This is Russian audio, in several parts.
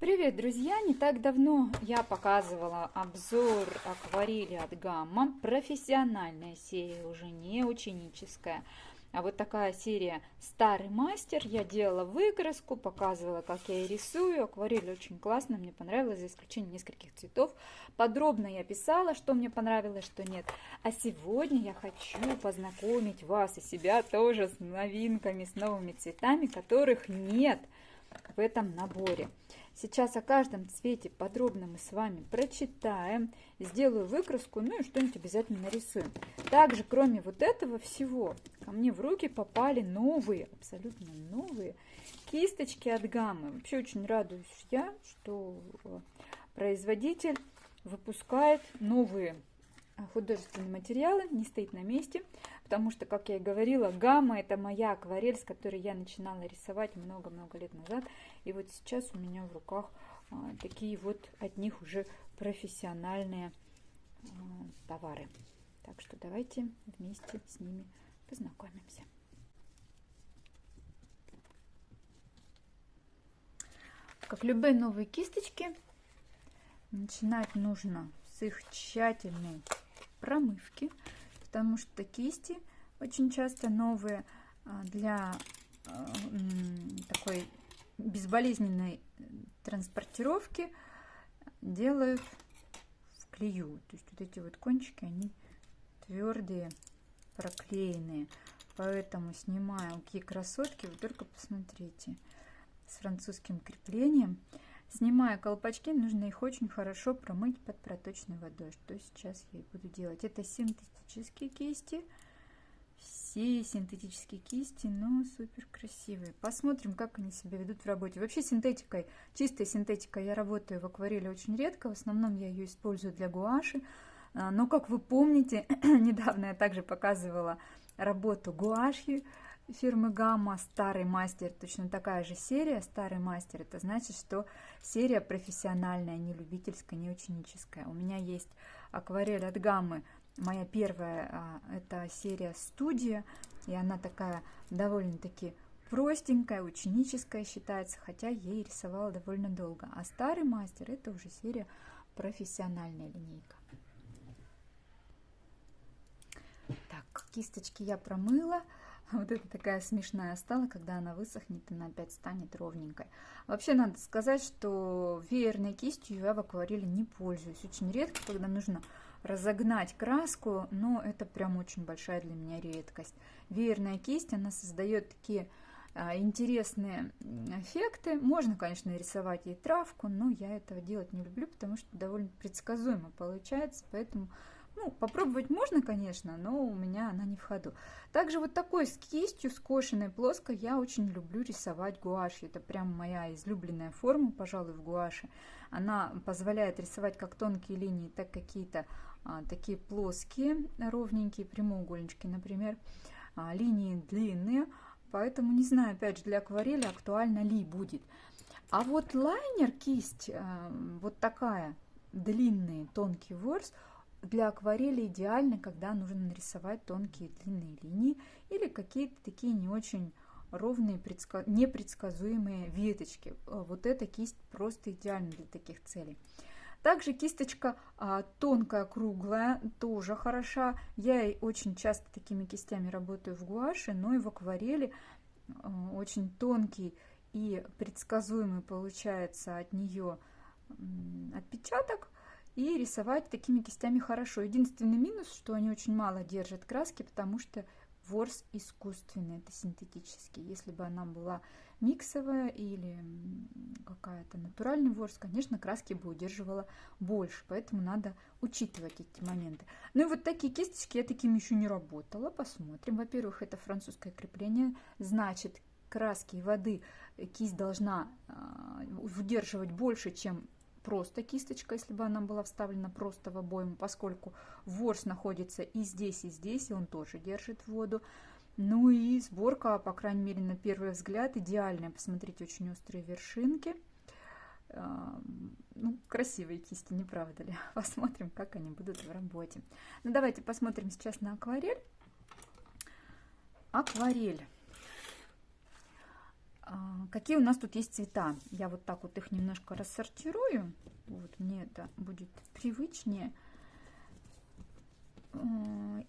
Привет, друзья! Не так давно я показывала обзор акварели от Gamma. Профессиональная серия, уже не ученическая. А вот такая серия «Старый мастер». Я делала выкраску, показывала, как я и рисую. Акварель очень классно, мне понравилось, за исключением нескольких цветов. Подробно я писала, что мне понравилось, что нет. А сегодня я хочу познакомить вас и себя тоже с новинками, с новыми цветами, которых нет в этом наборе. Сейчас о каждом цвете подробно мы с вами прочитаем, сделаю выкраску, ну и что-нибудь обязательно нарисуем. Также, кроме вот этого всего, ко мне в руки попали новые, абсолютно новые кисточки от Гаммы. Вообще очень радуюсь я, что производитель выпускает новые художественные материалы, не стоит на месте, потому что, как я и говорила, Гамма — это моя акварель, с которой я начинала рисовать много-много лет назад, и вот сейчас у меня в руках такие вот от них уже профессиональные товары. Так что давайте вместе с ними познакомимся. Как любые новые кисточки, начинать нужно с их тщательной промывки, потому что кисти очень часто новые для такой безболезненной транспортировки делают в клею. То есть вот эти вот кончики, они твердые, проклеенные. Поэтому снимаю какие красотки, вы только посмотрите, с французским креплением. Снимая колпачки, нужно их очень хорошо промыть под проточной водой, что сейчас я и буду делать. Это синтетические кисти, все синтетические кисти, но супер красивые. Посмотрим, как они себя ведут в работе. Вообще синтетикой, чистой синтетикой я работаю в акварели очень редко, в основном я ее использую для гуаши. Но, как вы помните, недавно я также показывала работу гуашью фирмы Gamma «Старый мастер». Точно такая же серия «Старый мастер». Это значит, что серия профессиональная, не любительская, не ученическая. У меня есть акварель от Gamma. Моя первая это серия «Студия». И она такая довольно-таки простенькая, ученическая считается, хотя я ей рисовала довольно долго. А «Старый мастер» это уже серия профессиональная линейка. Так, кисточки я промыла. Вот это такая смешная стала, когда она высохнет, она опять станет ровненькой. Вообще надо сказать, что веерной кистью я в акварели не пользуюсь. Очень редко, когда нужно разогнать краску, но это прям очень большая для меня редкость. Веерная кисть, она создает такие интересные эффекты. Можно, конечно, рисовать ей травку, но я этого делать не люблю, потому что довольно предсказуемо получается, поэтому... Ну, попробовать можно, конечно, но у меня она не в ходу. Также вот такой с кистью, скошенной плоской, я очень люблю рисовать гуашью. Это прям моя излюбленная форма, пожалуй, в гуаши. Она позволяет рисовать как тонкие линии, так какие-то такие плоские, ровненькие прямоугольнички, например, линии длинные. Поэтому не знаю, опять же, для акварели актуально ли будет. А вот лайнер, кисть, вот такая, длинный, тонкий ворс, для акварели идеально, когда нужно нарисовать тонкие длинные линии или какие-то такие не очень ровные, непредсказуемые веточки. Вот эта кисть просто идеальна для таких целей. Также кисточка тонкая, круглая, тоже хороша. Я очень часто такими кистями работаю в гуаше, но и в акварели очень тонкий и предсказуемый получается от нее отпечаток. И рисовать такими кистями хорошо. Единственный минус, что они очень мало держат краски, потому что ворс искусственный, это синтетический. Если бы она была миксовая или какая-то натуральный ворс, конечно, краски бы удерживала больше, поэтому надо учитывать эти моменты. Ну и вот такие кисточки, я такими еще не работала, посмотрим. Во-первых, это французское крепление, значит, краски и воды кисть должна удерживать больше, чем просто кисточка, если бы она была вставлена просто в обойму, поскольку ворс находится и здесь, и он тоже держит воду. Ну и сборка, по крайней мере, на первый взгляд, идеальная. Посмотрите, очень острые вершинки. Ну, красивые кисти, не правда ли? Посмотрим, как они будут в работе. Ну, давайте посмотрим сейчас на акварель. Акварель. Какие у нас тут есть цвета? Я вот так вот их немножко рассортирую. Вот, мне это будет привычнее.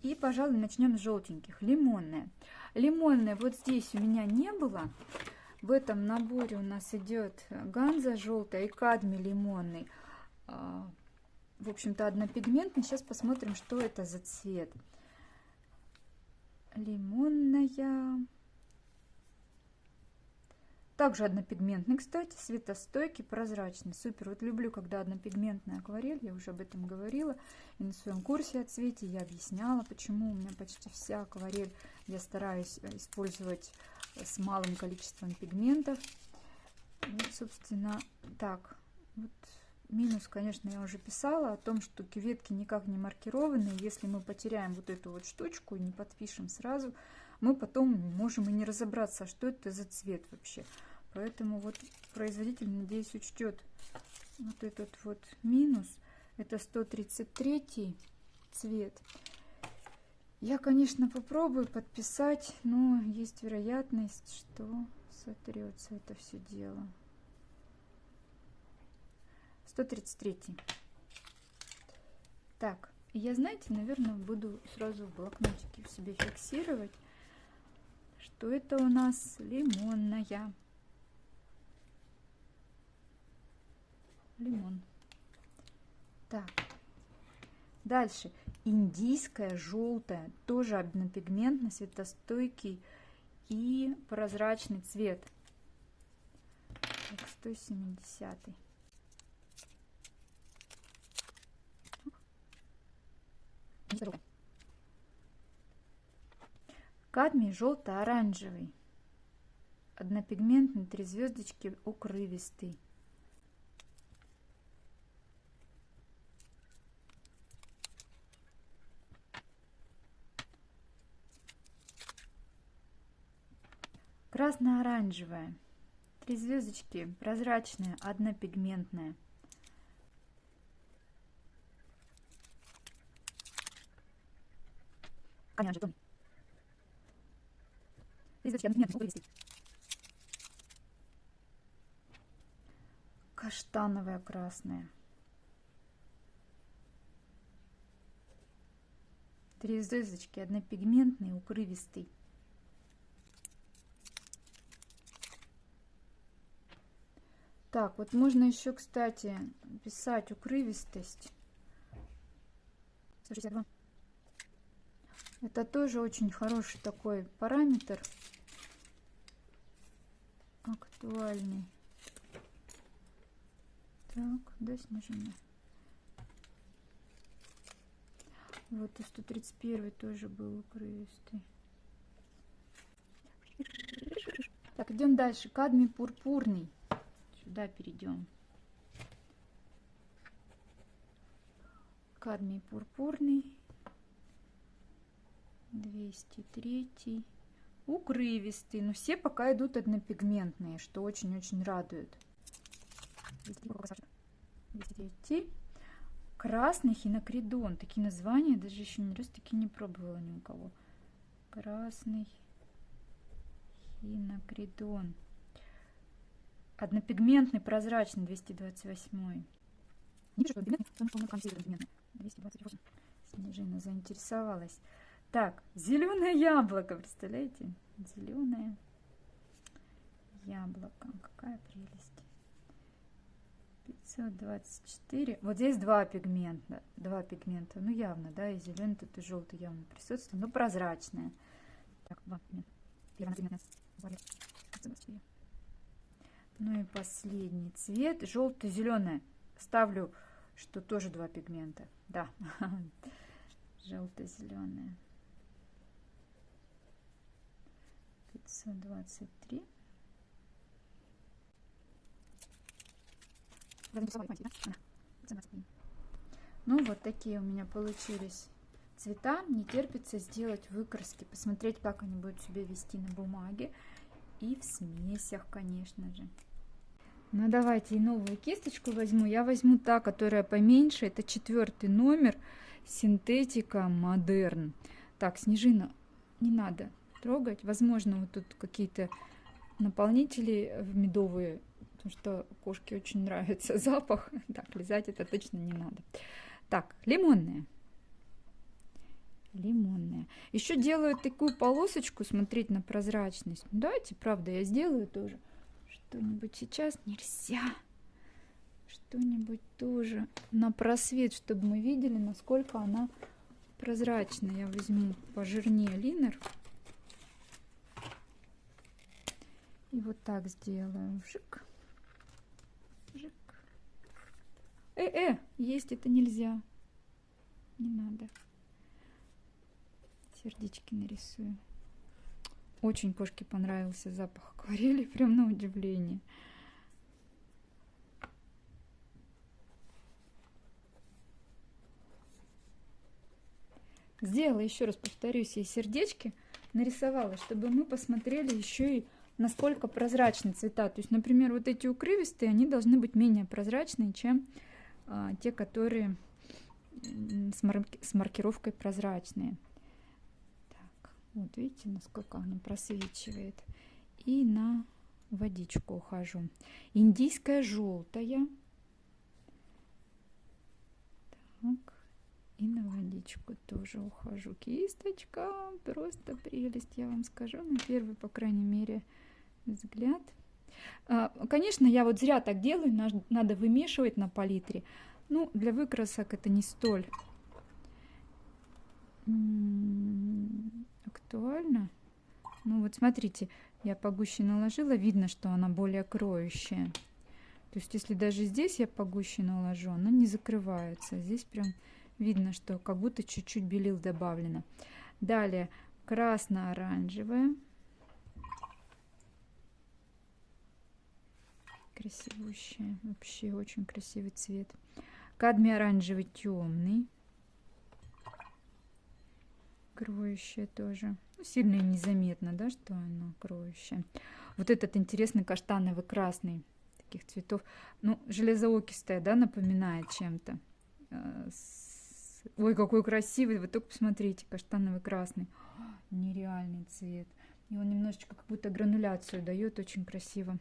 И, пожалуй, начнем с желтеньких. Лимонная. Лимонная вот здесь у меня не было. В этом наборе у нас идет ганза желтая и кадмий лимонный. В общем-то, однопигментный. Сейчас посмотрим, что это за цвет. Лимонная. Также однопигментный, кстати, светостойкий, прозрачный. Супер. Вот люблю, когда однопигментная акварель. Я уже об этом говорила. И на своем курсе о цвете я объясняла, почему у меня почти вся акварель я стараюсь использовать с малым количеством пигментов. Вот, собственно, так. Вот минус, конечно, я уже писала о том, что кюветки никак не маркированы. Если мы потеряем вот эту вот штучку и не подпишем сразу, мы потом можем и не разобраться, что это за цвет вообще. Поэтому вот производитель, надеюсь, учтет вот этот вот минус. Это 133 цвет. Я, конечно, попробую подписать, но есть вероятность, что сотрется это все дело. 133. Так, я, знаете, наверное, буду сразу в блокнотике в себе фиксировать, что это у нас лимонная. Лимон. Так. Дальше. Индийская желтая. Тоже однопигментный, светостойкий и прозрачный цвет. Так, 170. Кадмий желто-оранжевый. Однопигментный, 3 звездочки, укрывистый. Красно-оранжевая. 3 звездочки, прозрачная, однопигментная. Каштановая красная. 3 звездочки, однопигментный, укрывистый. Так, вот можно еще, кстати, писать укрывистость. 162. Это тоже очень хороший такой параметр. Актуальный. Так, да, снижение. Вот и 131 тоже был укрывистый. Так, идем дальше. Кадмий пурпурный. Сюда перейдем. Кадмий пурпурный. 203. Укрывистый. Но все пока идут однопигментные, что очень-очень радует. 203. Красный хинокридон. Такие названия даже еще ни раз таки не пробовала ни у кого. Красный хинокридон. Однопигментный, прозрачный, 228. Не пишу, что пигментный, потому что он пигментный. 228. Снежина заинтересовалась. Так, зеленое яблоко, представляете? Зеленое яблоко. Какая прелесть. 524. Вот здесь два пигмента. Ну, явно, да, и зеленый тут и желтый явно присутствует, но прозрачное. Так, два пигмента. Ну и последний цвет. Желто-зеленое. Ставлю, что тоже два пигмента. Да. Желто-зеленое. 523. Ну, вот такие у меня получились цвета. Не терпится сделать выкраски, посмотреть, как они будут себя вести на бумаге и в смесях, конечно же. Ну, давайте и новую кисточку возьму. Я возьму та, которая поменьше. Это 4 номер. Синтетика Модерн. Так, Снежина, не надо трогать. Возможно, вот тут какие-то наполнители в медовые, потому что кошке очень нравится запах. Так, лизать это точно не надо. Так, лимонные. Лимонные. Еще делаю такую полосочку, смотреть на прозрачность. Давайте, правда, я сделаю тоже. Что-нибудь сейчас нельзя. Что-нибудь тоже на просвет, чтобы мы видели, насколько она прозрачная. Я возьму пожирнее линер. И вот так сделаю. Жик. Жик. Есть это нельзя. Не надо. Сердечки нарисую. Очень кошке понравился запах акварели, прям на удивление. Сделала, еще раз повторюсь, ей сердечки нарисовала, чтобы мы посмотрели еще и насколько прозрачны цвета. То есть, например, вот эти укрывистые, они должны быть менее прозрачные, чем те, которые с маркировкой прозрачные. Так, вот видите, насколько она просвечивает. И на водичку ухожу. Индийская желтая. Так. И на водичку тоже ухожу. Кисточка, просто прелесть, я вам скажу, на первый, по крайней мере, взгляд. Конечно, я вот зря так делаю, надо вымешивать на палитре. Ну, для выкрасок это не столь актуально. Ну вот смотрите, я погуще наложила, видно, что она более кроющая. То есть, если даже здесь я погуще наложу, она не закрывается. Здесь прям видно, что как будто чуть-чуть белил добавлено. Далее красно-оранжевая. Красивущая. Вообще очень красивый цвет. Кадмий-оранжевый темный. Кроющая тоже. Ну, сильно незаметно, да, что она кроющая. Вот этот интересный каштановый красный. Таких цветов. Ну, железоокистая, да, напоминает чем-то. Ой, какой красивый, вы только посмотрите, каштановый красный. Нереальный цвет. И он немножечко как будто грануляцию дает, очень красиво.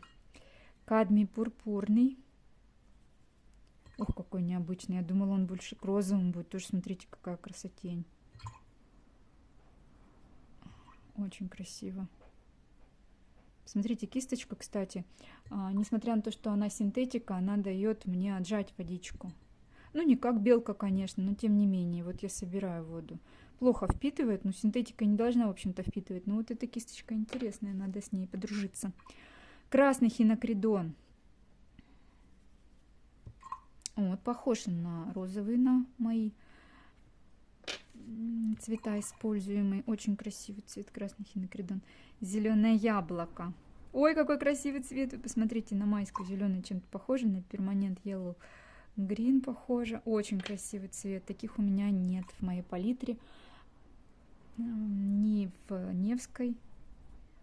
Кадмий пурпурный. Ох, какой необычный. Я думала, он больше к розовому будет. Тоже смотрите, какая красотень. Очень красиво. Смотрите, кисточка, кстати, несмотря на то, что она синтетика, она дает мне отжать водичку. Ну, не как белка, конечно, но тем не менее. Вот я собираю воду. Плохо впитывает, но синтетика не должна, в общем-то, впитывать. Но вот эта кисточка интересная, надо с ней подружиться. Красный хинокридон. Вот, похож на розовый, на мои цвета используемые. Очень красивый цвет, красный хинокридон. Зеленое яблоко. Ой, какой красивый цвет. Вы посмотрите, на майскую зеленый чем-то похоже, на перманент yellow green похоже. Очень красивый цвет. Таких у меня нет в моей палитре. Ни в Невской.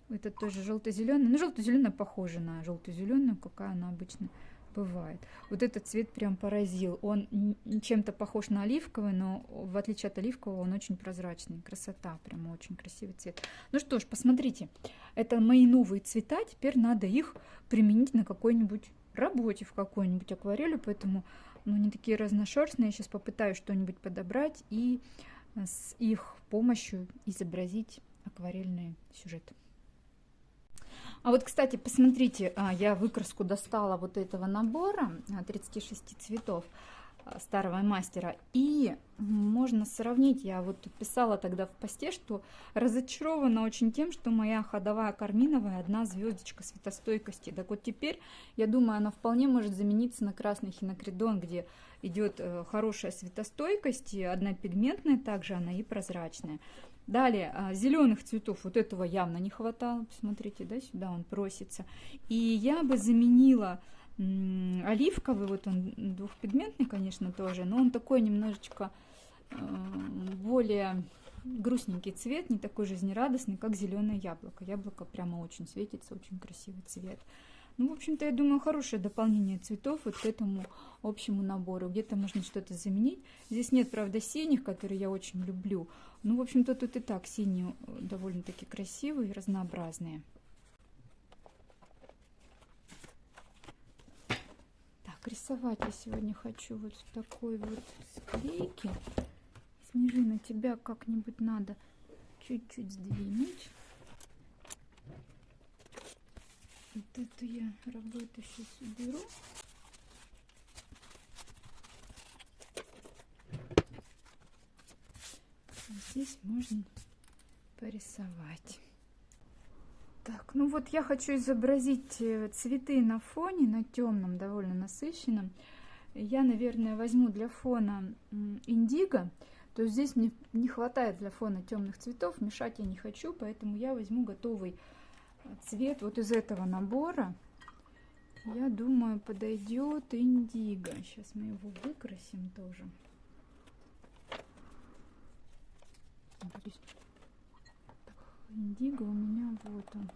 Это тоже желто-зеленый. Ну, желто-зеленая похожа на желто-зеленую, какая она обычно бывает. Вот этот цвет прям поразил. Он чем-то похож на оливковый, но в отличие от оливкового он очень прозрачный. Красота, прям очень красивый цвет. Ну что ж, посмотрите. Это мои новые цвета. Теперь надо их применить на какой-нибудь работе, в какой-нибудь акварели. Поэтому ну, они такие разношерстные. Я сейчас попытаюсь что-нибудь подобрать и с их помощью изобразить акварельный сюжет. А вот, кстати, посмотрите, я выкраску достала вот этого набора 36 цветов старого мастера. И можно сравнить, я вот писала тогда в посте, что разочарована очень тем, что моя ходовая карминовая 1 звездочка светостойкости. Так вот теперь, я думаю, она вполне может замениться на красный хинокридон, где идет хорошая светостойкость, и однопигментная, также она и прозрачная. Далее, зеленых цветов вот этого явно не хватало. Посмотрите, да, сюда он просится. И я бы заменила оливковый, вот он двухпигментный, конечно, тоже, но он такой немножечко более грустненький цвет, не такой жизнерадостный, как зеленое яблоко. Яблоко прямо очень светится, очень красивый цвет. Ну, в общем-то, я думаю, хорошее дополнение цветов вот к этому общему набору. Где-то можно что-то заменить. Здесь нет, правда, синих, которые я очень люблю. Ну, в общем-то, тут и так синие довольно-таки красивые и разнообразные. Так, рисовать я сегодня хочу вот в такой вот склейке. Снежина, тебя как-нибудь надо чуть-чуть сдвинуть. Вот эту я работу сейчас уберу. Здесь можно порисовать. Так, ну вот я хочу изобразить цветы на фоне, на темном, довольно насыщенном. Я, наверное, возьму для фона индиго. То есть здесь мне не хватает для фона темных цветов, мешать я не хочу, поэтому я возьму готовый цвет вот из этого набора. Я думаю, подойдет индиго. Сейчас мы его выкрасим тоже. Индиго у меня вот он.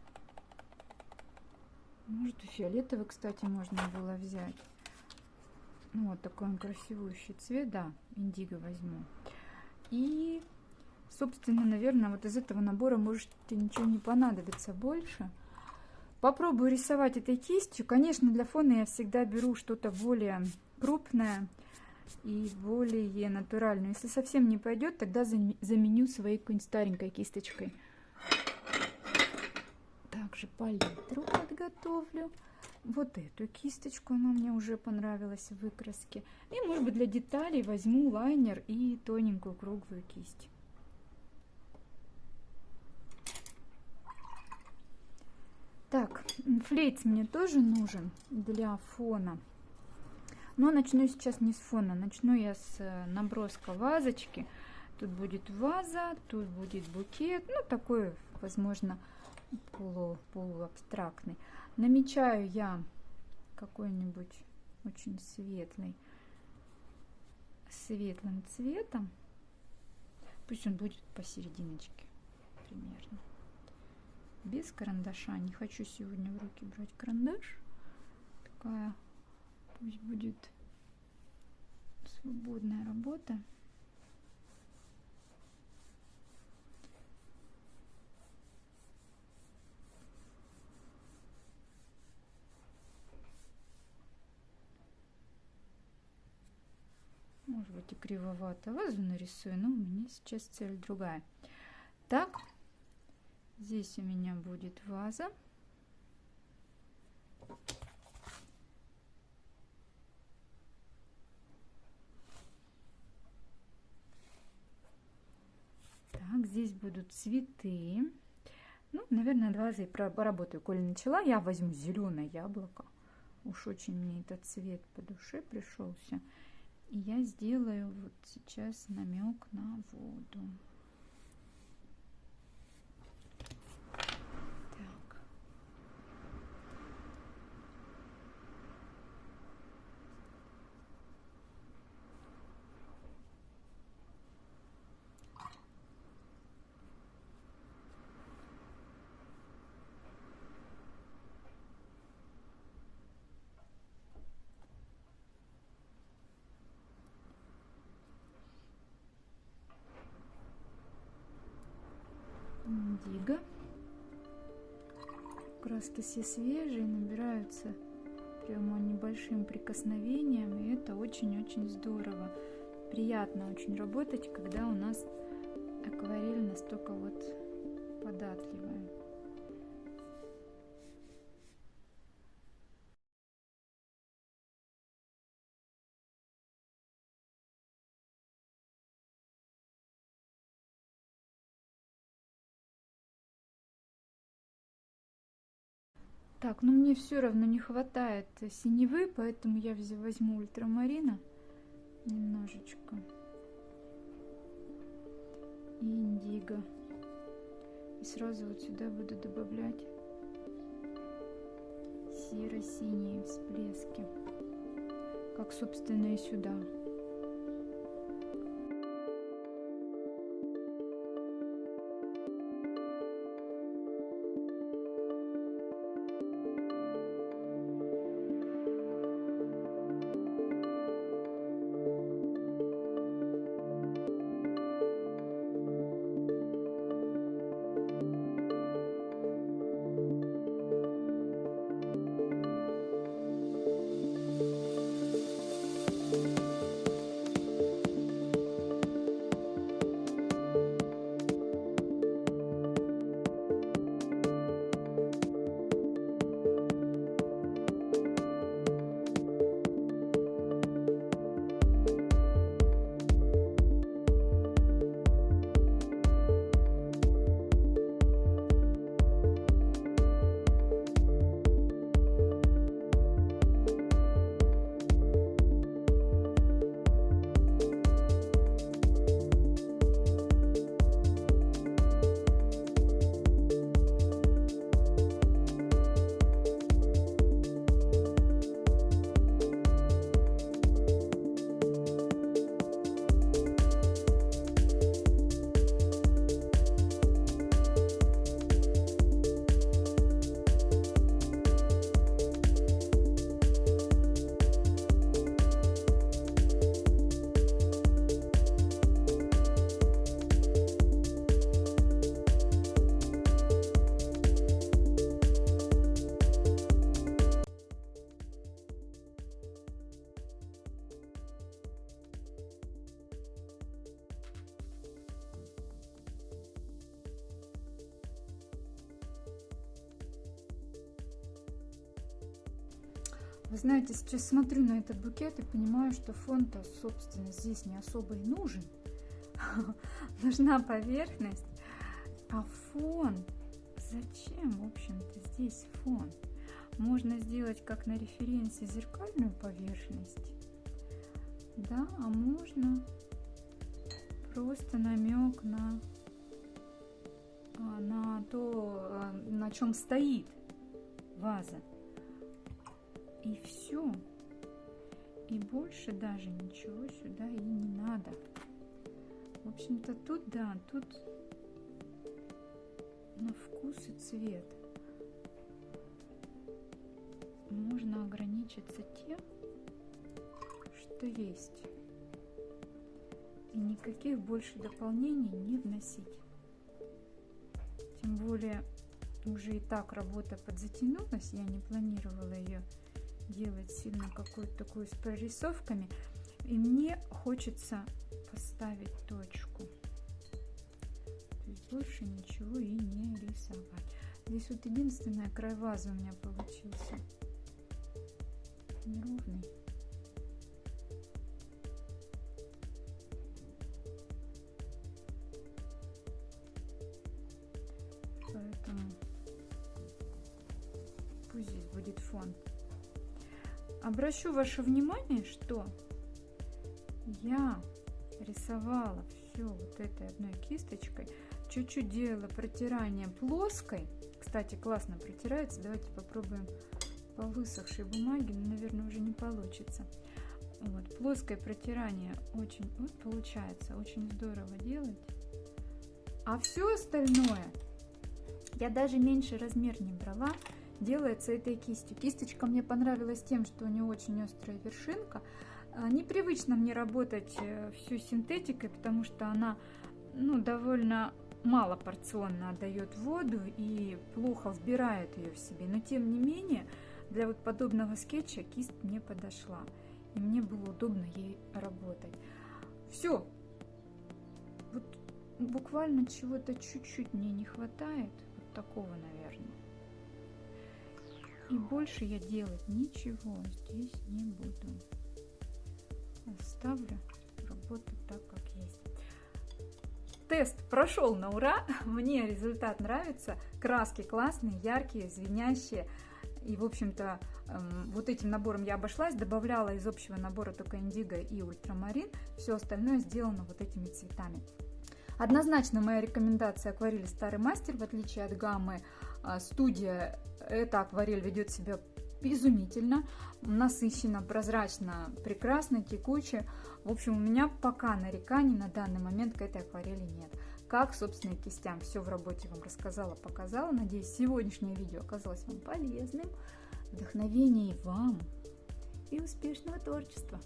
Может, и фиолетовый, кстати, можно было взять. Ну, вот такой он красивущий цвет, да, индиго возьму. И, собственно, наверное, вот из этого набора может ничего не понадобится больше. Попробую рисовать этой кистью. Конечно, для фона я всегда беру что-то более крупное и более натуральную. Если совсем не пойдет, тогда заменю своей какой-нибудь старенькой кисточкой. Также палитру подготовлю. Вот эту кисточку, она мне уже понравилась в выкраске. И, может быть, для деталей возьму лайнер и тоненькую круглую кисть. Так, флейц мне тоже нужен для фона. Но начну сейчас не с фона, начну я с наброска вазочки. Тут будет ваза, тут будет букет, ну такой, возможно, полуабстрактный. Намечаю я какой-нибудь очень светлым цветом. Пусть он будет посерединочке примерно. Без карандаша. Не хочу сегодня в руки брать карандаш. Такая пусть будет свободная работа. Может быть и кривовато. Вазу нарисую, но у меня сейчас цель другая. Так, здесь у меня будет ваза. Так, здесь будут цветы. Ну, наверное, над вазой поработаю. Коли начала, я возьму зеленое яблоко. Уж очень мне этот цвет по душе пришелся. И я сделаю вот сейчас намек на воду. Так. Индиго. Краски все свежие, набираются прямо небольшим прикосновением, и это очень-очень здорово. Приятно очень работать, когда у нас акварель настолько вот податливая. Так, ну мне все равно не хватает синевы, поэтому я возьму ультрамарина немножечко и индиго. И сразу вот сюда буду добавлять серо-синие всплески, как, собственно, и сюда. Вы знаете, сейчас смотрю на этот букет и понимаю, что фон-то, собственно, здесь не особо и нужен. Нужна поверхность. А фон? Зачем, в общем-то, здесь фон? Можно сделать, как на референсе, зеркальную поверхность. Да, а можно просто намек на то, на чем стоит ваза. И все. И больше даже ничего сюда и не надо. В общем-то, тут, да, тут на вкус и цвет можно ограничиться тем, что есть. И никаких больше дополнений не вносить. Тем более, уже и так работа подзатянулась, я не планировала ее делать сильно какую-то такую с прорисовками. И мне хочется поставить точку. То есть больше ничего и не рисовать. Здесь вот единственное, край вазы у меня получился неровный. Поэтому пусть здесь будет фон. Обращу ваше внимание, что я рисовала все вот этой одной кисточкой, чуть-чуть делала протирание плоской. Кстати, классно протирается. Давайте попробуем по высохшей бумаге, но, наверное, уже не получится. Вот, плоское протирание очень, вот, получается, очень здорово делать. А все остальное я даже меньше размер не брала. Делается этой кистью. Кисточка мне понравилась тем, что у нее очень острая вершинка. Непривычно мне работать всю синтетикой, потому что она, ну, довольно мало порционно отдает воду и плохо вбирает ее в себе. Но тем не менее, для вот подобного скетча кисть мне подошла. И мне было удобно ей работать. Все. Вот буквально чего-то чуть-чуть мне не хватает. Вот такого, наверное. И больше я делать ничего здесь не буду. Оставлю работу так, как есть. Тест прошел на ура. Мне результат нравится. Краски классные, яркие, звенящие. И, в общем-то, вот этим набором я обошлась. Добавляла из общего набора только индиго и ультрамарин. Все остальное сделано вот этими цветами. Однозначно моя рекомендация акварель Старый Мастер. В отличие от гаммы Студия, эта акварель ведет себя изумительно, насыщенно, прозрачно, прекрасно, текуче. В общем, у меня пока нареканий на данный момент к этой акварели нет. Как, собственно, и кистям. Все в работе вам рассказала, показала. Надеюсь, сегодняшнее видео оказалось вам полезным. Вдохновения и вам, и успешного творчества!